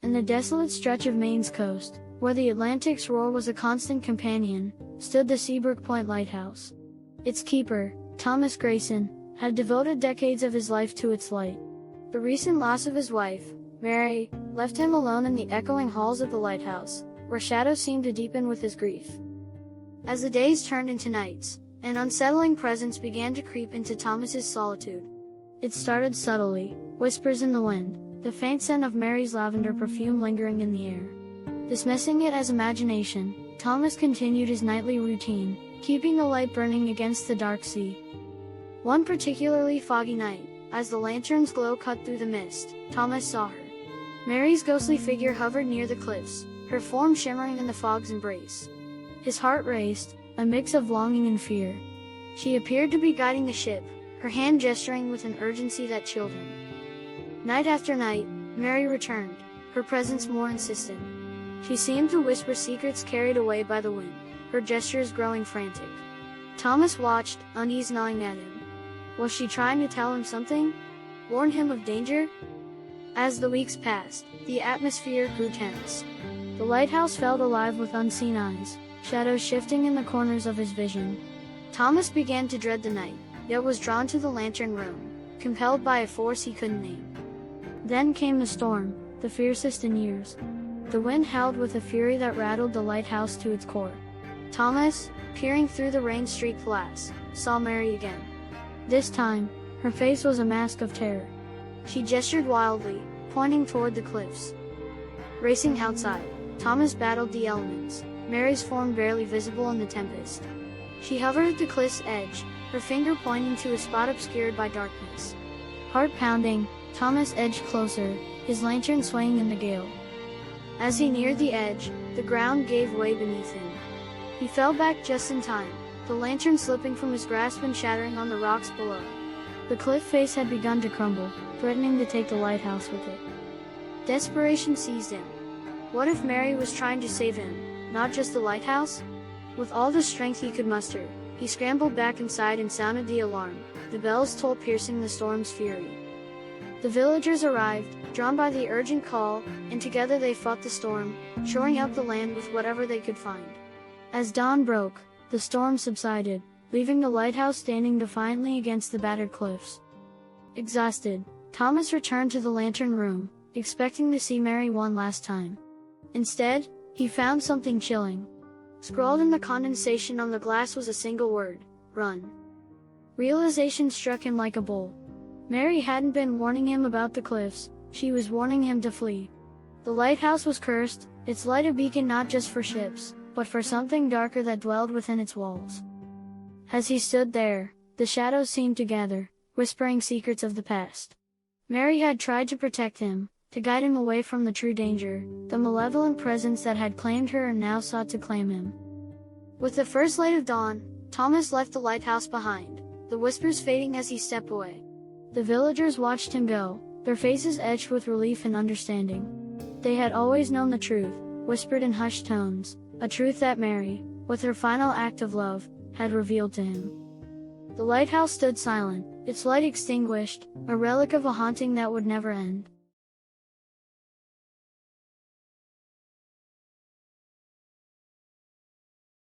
In the desolate stretch of Maine's coast, where the Atlantic's roar was a constant companion, stood the Shipwreck Point Lighthouse. Its keeper, Thomas Grayson, had devoted decades of his life to its light. The recent loss of his wife, Mary, left him alone in the echoing halls of the lighthouse, where shadows seemed to deepen with his grief. As the days turned into nights, an unsettling presence began to creep into Thomas's solitude. It started subtly, whispers in the wind, the faint scent of Mary's lavender perfume lingering in the air. Dismissing it as imagination, Thomas continued his nightly routine, keeping the light burning against the dark sea. One particularly foggy night, as the lantern's glow cut through the mist, Thomas saw her. Mary's ghostly figure hovered near the cliffs, her form shimmering in the fog's embrace. His heart raced, a mix of longing and fear. She appeared to be guiding the ship, her hand gesturing with an urgency that chilled him. Night after night, Mary returned, her presence more insistent. She seemed to whisper secrets carried away by the wind, her gestures growing frantic. Thomas watched, unease gnawing at him. Was she trying to tell him something? Warn him of danger? As the weeks passed, the atmosphere grew tense. The lighthouse felt alive with unseen eyes, shadows shifting in the corners of his vision. Thomas began to dread the night, yet was drawn to the lantern room, compelled by a force he couldn't name. Then came the storm, the fiercest in years. The wind howled with a fury that rattled the lighthouse to its core. Thomas, peering through the rain-streaked glass, saw Mary again. This time, her face was a mask of terror. She gestured wildly, pointing toward the cliffs. Racing outside, Thomas battled the elements, Mary's form barely visible in the tempest. She hovered at the cliff's edge, her finger pointing to a spot obscured by darkness. Heart pounding, Thomas edged closer, his lantern swaying in the gale. As he neared the edge, the ground gave way beneath him. He fell back just in time, the lantern slipping from his grasp and shattering on the rocks below. The cliff face had begun to crumble, threatening to take the lighthouse with it. Desperation seized him. What if Mary was trying to save him, not just the lighthouse? With all the strength he could muster, he scrambled back inside and sounded the alarm, the bell's toll piercing the storm's fury. The villagers arrived, drawn by the urgent call, and together they fought the storm, shoring up the land with whatever they could find. As dawn broke, the storm subsided, leaving the lighthouse standing defiantly against the battered cliffs. Exhausted, Thomas returned to the lantern room, expecting to see Mary one last time. Instead, he found something chilling. Scrawled in the condensation on the glass was a single word: run. Realization struck him like a bolt. Mary hadn't been warning him about the cliffs, she was warning him to flee. The lighthouse was cursed, its light a beacon not just for ships, but for something darker that dwelled within its walls. As he stood there, the shadows seemed to gather, whispering secrets of the past. Mary had tried to protect him, to guide him away from the true danger, the malevolent presence that had claimed her and now sought to claim him. With the first light of dawn, Thomas left the lighthouse behind, the whispers fading as he stepped away. The villagers watched him go, their faces etched with relief and understanding. They had always known the truth, whispered in hushed tones, a truth that Mary, with her final act of love, had revealed to him. The lighthouse stood silent, its light extinguished, a relic of a haunting that would never end.